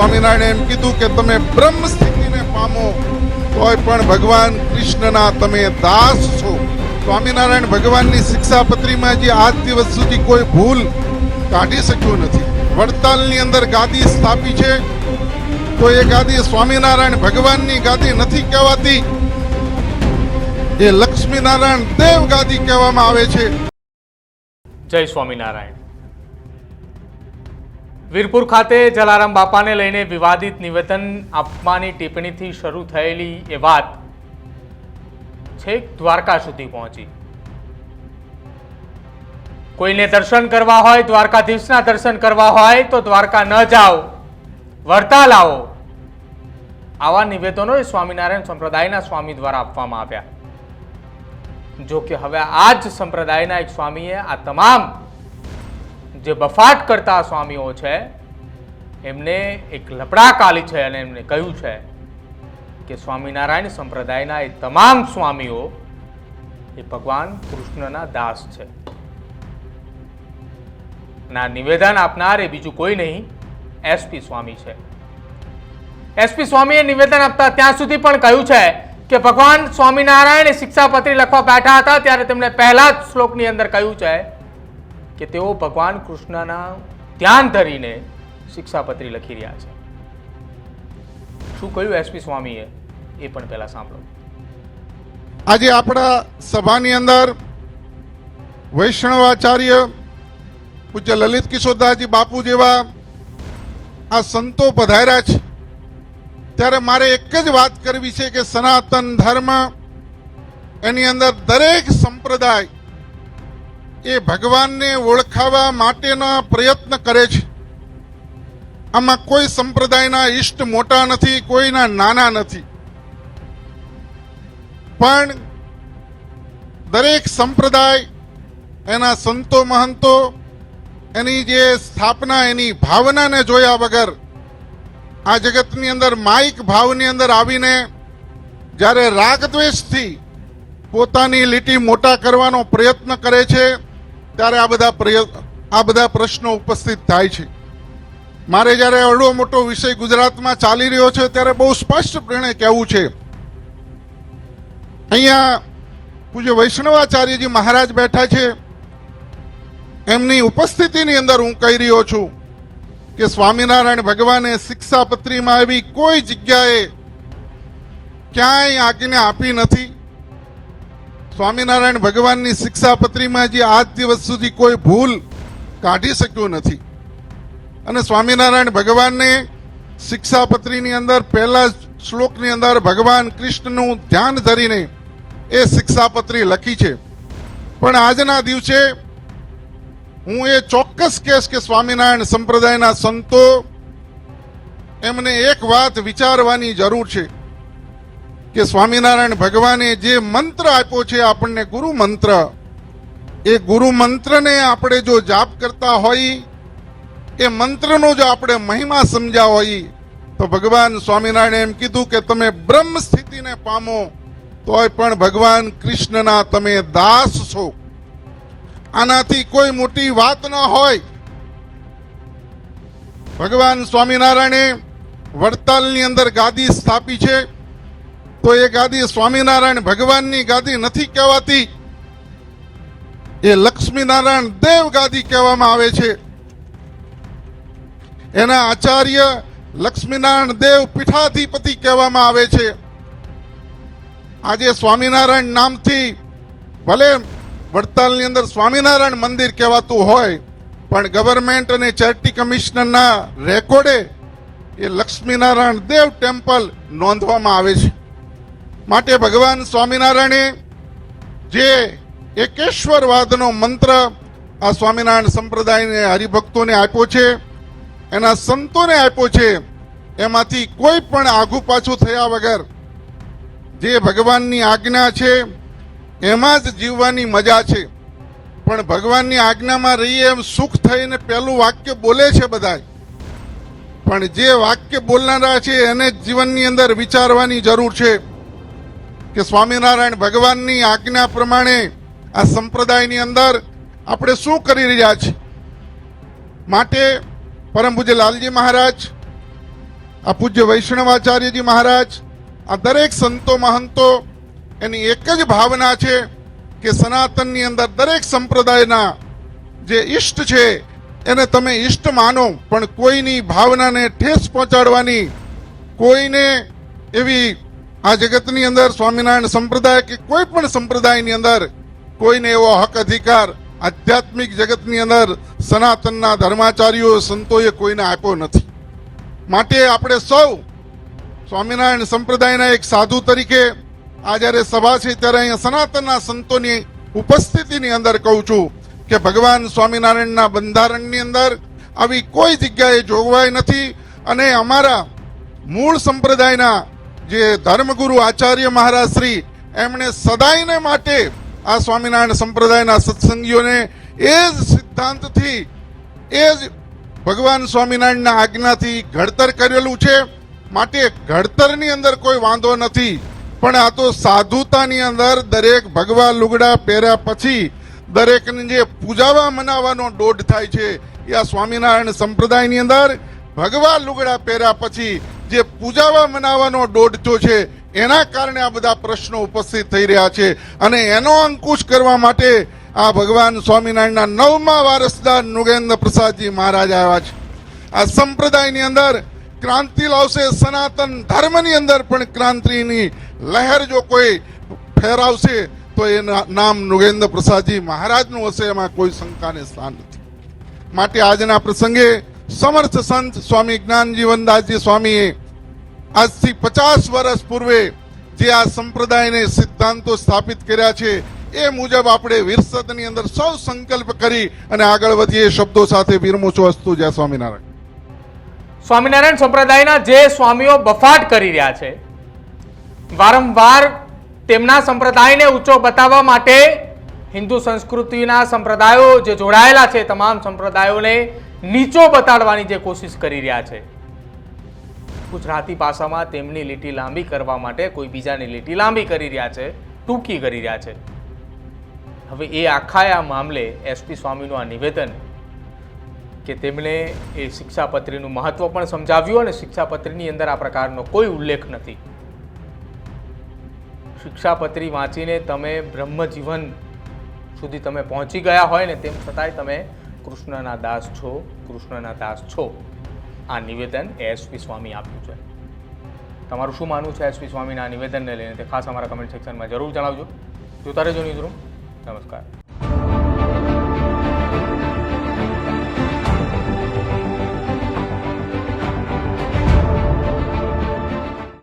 સ્વામિનારાયણ એમ કીધું કે તમે બ્રહ્મ સ્થિતિને પામો તોય પણ ભગવાન કૃષ્ણના તમે દાસ છો. સ્વામિનારાયણ ભગવાનની શિક્ષાપત્રીમાં જે આજ દિવસ સુધી કોઈ ભૂલ કાઢી શક્યું નથી. વડતાલની અંદર ગાદી સ્થાપી છે તો એ ગાદી સ્વામિનારાયણ ભગવાનની ગાદી નથી કહેવાતી, એ લક્ષ્મીનારાયણ દેવ ગાદી કહેવામાં આવે છે. જય સ્વામિનારાયણ. વીરપુર ખાતે જલારામ બાપાને લઈને વિવાદિત નિવેદન આપવાની ટિપ્પણીથી શરૂ થયેલી એ વાત છેક દ્વારકા સુધી પહોંચી. કોઈને દર્શન કરવા હોય, દ્વારકાધીશના દર્શન કરવા હોય તો દ્વારકા ન જાઓ, વડતાલ આવો, આવા નિવેદનો એ સ્વામિનારાયણ સંપ્રદાયના સ્વામી દ્વારા આપવામાં આવ્યા. જો કે હવે આ જ સંપ્રદાયના એક સ્વામીએ આ તમામ જે બફાટ કરતા સ્વામીઓ છે એમને એક લપડા કાલી છે અને એમને કહ્યું છે કે સ્વામિનારાયણ સંપ્રદાયના એ તમામ સ્વામીઓ એ ભગવાન કૃષ્ણના દાસ છે. ના નિવેદન આપનાર એ બીજું કોઈ નહીં, એસપી સ્વામી છે. એસપી સ્વામીએ નિવેદન આપતા ત્યાં સુધી પણ કહ્યું છે કે ભગવાન સ્વામિનારાયણ શિક્ષાપત્રી લખવા બેઠા હતા ત્યારે તેમણે પહેલા જ શ્લોકની અંદર કહ્યું છે કે તેઓ ભગવાન કૃષ્ણના ધ્યાન ધરીને શિક્ષાપત્રી લખી રહ્યા છે. શું કહ્યું એસપી સ્વામીએ એ પણ પહેલા સાંભળો. આજે આપણા સભાની અંદર વૈષ્ણવાચાર્ય પૂજ્ય લલિત કિશોરદાસજી બાપુ જેવા આ સંતો પધાર્યા છે ત્યારે મારે એક જ વાત કરવી છે કે સનાતન ધર્મ એની અંદર દરેક સંપ્રદાય એ ભગવાનને ઓળખાવા માટેના પ્રયત્ન કરે છે. આમાં કોઈ સંપ્રદાયના ઈષ્ટ મોટા નથી, કોઈના નાના નથી, પણ દરેક સંપ્રદાય એના સંતો મહંતો એની જે સ્થાપના એની ભાવનાને જોયા વગર આ જગતની અંદર માઇક ભાવની અંદર આવીને જ્યારે રાગદ્વેષથી પોતાની લીટી મોટા કરવાનો પ્રયત્ન કરે છે ત્યારે આ બધા પ્રશ્નો ઉપસ્થિત થાય છે. મારે જ્યારે અવળો મોટો વિષય ગુજરાતમાં ચાલી રહ્યો છે ત્યારે બહુ સ્પષ્ટપણે કહેવું છે. અહીંયા પૂજ્ય વૈષ્ણવાચાર્યજી મહારાજ બેઠા છે, એમની ઉપસ્થિતિની અંદર હું કહી રહ્યો છું કે સ્વામિનારાયણ ભગવાને શિક્ષાપત્રીમાં એવી કોઈ જગ્યાએ ક્યાંય આજ્ઞા આપી નથી. સ્વામિનારાયણ ભગવાનની શિક્ષાપત્રીમાં જે આજ દિવસ સુધી કોઈ ભૂલ કાઢી શક્યું નથી. અને સ્વામિનારાયણ ભગવાનને શિક્ષાપત્રીની અંદર પહેલા શ્લોકની અંદર ભગવાન કૃષ્ણનું ધ્યાન ધરીને એ શિક્ષાપત્રી લખી છે. પણ આજના દિવસે હું એ ચોક્કસ કહીશ કે સ્વામિનારાયણ સંપ્રદાયના સંતો એમને એક વાત વિચારવાની જરૂર છે કે સ્વામિનારાયણ ભગવાને જે મંત્ર આપ્યો છે આપણને ગુરુ મંત્ર, એ ગુરુ મંત્રને આપણે જો જાપ કરતા હોઈએ, એ મંત્રનો જો આપણે મહિમા સમજ્યા હોઈએ તો ભગવાન સ્વામિનારાયણ એમ કીધું કે તમે બ્રહ્મ સ્થિતિને પામો તોય પણ ભગવાન કૃષ્ણના તમે દાસ છો. આનાથી કોઈ મોટી વાત ન હોય. ભગવાન સ્વામિનારાયણે વડતાલની અંદર ગાદી સ્થાપી છે તો એ ગાદી સ્વામિનારાયણ ભગવાનની ગાદી નથી કહેવાતી, એ લક્ષ્મીનારાયણ દેવ ગાદી કહેવામાં આવે છે. એના આચાર્ય લક્ષ્મીનારાયણ દેવ પીઠાધિપતિ કહેવામાં આવે છે. આજે સ્વામિનારાયણ નામથી ભલે વડતાલની અંદર સ્વામિનારાયણ મંદિર કહેવાતું હોય પણ ગવર્મેન્ટ અને ચેરિટી કમિશનરના રેકોર્ડે એ લક્ષ્મીનારાયણ દેવ ટેમ્પલ નોંધવામાં આવે છે. માટે ભગવાન સ્વામિનારાયણે જે એકેશ્વરવાદનો મંત્ર આ સ્વામિનારાયણ સંપ્રદાયને હરિભક્તોને આપ્યો છે, એના સંતોને આપ્યો છે, એમાંથી કોઈ પણ આઘુ પાછું થયા વગર જે ભગવાનની આજ્ઞા છે એમાં જ જીવવાની મજા છે. પણ ભગવાનની આજ્ઞામાં રહીએ એમ સુખ થઈને પહેલું વાક્ય બોલે છે બધા, પણ જે વાક્ય બોલનારા છે એને જીવનની અંદર વિચારવાની જરૂર છે કે સ્વામિનારાયણ ભગવાનની આજ્ઞા પ્રમાણે આ સંપ્રદાયની અંદર આપણે શું કરી રહ્યા છીએ. માટે પરમ પૂજ્ય લાલજી મહારાજ આ પૂજ્ય વૈષ્ણવાચાર્યજી મહારાજ, આ દરેક સંતો મહંતો એની એક જ ભાવના છે કે સનાતનની અંદર દરેક સંપ્રદાયના જે ઈષ્ટ છે એને તમે ઈષ્ટ માનો, પણ કોઈની ભાવનાને ઠેસ પહોંચાડવાની, કોઈને એવી આ જગતની અંદર સ્વામિનારાયણ સંપ્રદાય કે કોઈ પણ સંપ્રદાયની અંદર કોઈને એવો હક અધિકાર આધ્યાત્મિક જગતની અંદર સનાતનના ધર્માચાર્યો સંતોએ કોઈને આપ્યો નથી. માટે આપણે સૌ સ્વામિનારાયણ સંપ્રદાયના એક સાધુ તરીકે આ જ્યારે સભા છે ત્યારે અહીંયા સનાતનના સંતોની ઉપસ્થિતિની અંદર કહું છું કે ભગવાન સ્વામિનારાયણના બંધારણની અંદર આવી કોઈ જગ્યાએ જોગવાઈ નથી. અને અમારા મૂળ સંપ્રદાયના જે ધર્મગુરુ આચાર્ય મહારાજ શ્રી એમણે સદાયને માટે આ સ્વામિનારાયણ સંપ્રદાયના સત્સંગીઓને એ જ સિદ્ધાંતથી, એ જ ભગવાન સ્વામિનારાયણના આજ્ઞાથી ઘડતર કરેલું છે. માટે ઘડતરની અંદર કોઈ વાંધો નથી, પણ આ તો સાધુતાની અંદર દરેક ભગવા લુગડા પહેર્યા પછી દરેકને જે પૂજાવા મનાવવાનો દોઢ થાય છે એ આ સ્વામિનારાયણ સંપ્રદાયની અંદર ભગવા લુગડા પહેર્યા પછી જે પૂજાવા મનાવવાનો દોઢ છે એના કારણે આ બધા પ્રશ્નો ઉપસ્થિત થઈ રહ્યા છે. અને એનો અંકુશ કરવા માટે આ ભગવાન સ્વામિનારાયણના 9મા વારસદાર નૃગેન્દ્ર પ્રસાદજી મહારાજ આવ્યા છે. આ સંપ્રદાયની અંદર ક્રાંતિ લાવશે, સનાતન ધર્મની અંદર પણ ક્રાંતિની લહેર જો કોઈ ફેરાવશે તો એ નામ નૃગેન્દ્ર પ્રસાદજી મહારાજનું હશે, એમાં કોઈ શંકાને સ્થાન નથી. માટે આજના પ્રસંગે સમર્થ સંત સ્વામી જ્ઞાનજીવનદાસજી સ્વામીએ આજથી 50 વર્ષ પૂર્વે જે આ સંપ્રદાયને સિદ્ધાંતો સ્થાપિત કર્યા છે એ મુજબ આપણે વિરસદની અંદર સૌ સંકલ્પ કરી અને આગળ વધીએ. શબ્દો સાથે વિરમું છું. અસ્તુ. જય સ્વામિનારાયણ. સ્વામિનારાયણ સંપ્રદાયના જે સ્વામીઓ બફાટ કરી રહ્યા છે, વારંવાર તેમના સંપ્રદાયને ઊંચો બતાવવા માટે હિન્દુ સંસ્કૃતિના સંપ્રદાયો જે જોડાયેલા છે તમામ સંપ્રદાયોને નીચો બતાડવાની જે કોશિશ કરી રહ્યા છે, ગુજરાતી ભાષામાં તેમની લીટી લાંબી કરવા માટે કોઈ બીજાની લીટી લાંબી કરી રહ્યા છે, ટૂંકી કરી રહ્યા છે. હવે એ આખા આ મામલે એસપી સ્વામીનું આ નિવેદન કે તેમણે એ શિક્ષાપત્રીનું મહત્વ પણ સમજાવ્યું અને શિક્ષાપત્રીની અંદર આ પ્રકારનો કોઈ ઉલ્લેખ નથી. શિક્ષાપત્રી વાંચીને તમે બ્રહ્મજીવન સુધી તમે પહોંચી ગયા હોય ને તેમ છતાંય તમે કૃષ્ણના દાસ છો, કૃષ્ણના દાસ છો. આ નિવેદન એસપી સ્વામી આપ્યું છે. તમારું શું માનવું છે એસપી સ્વામીના નિવેદનને લઈને તે ખાસ અમારા કમેન્ટ સેક્શનમાં જરૂર જણાવજો. જોતા રહેજો ન્યૂઝરૂમ. નમસ્કાર.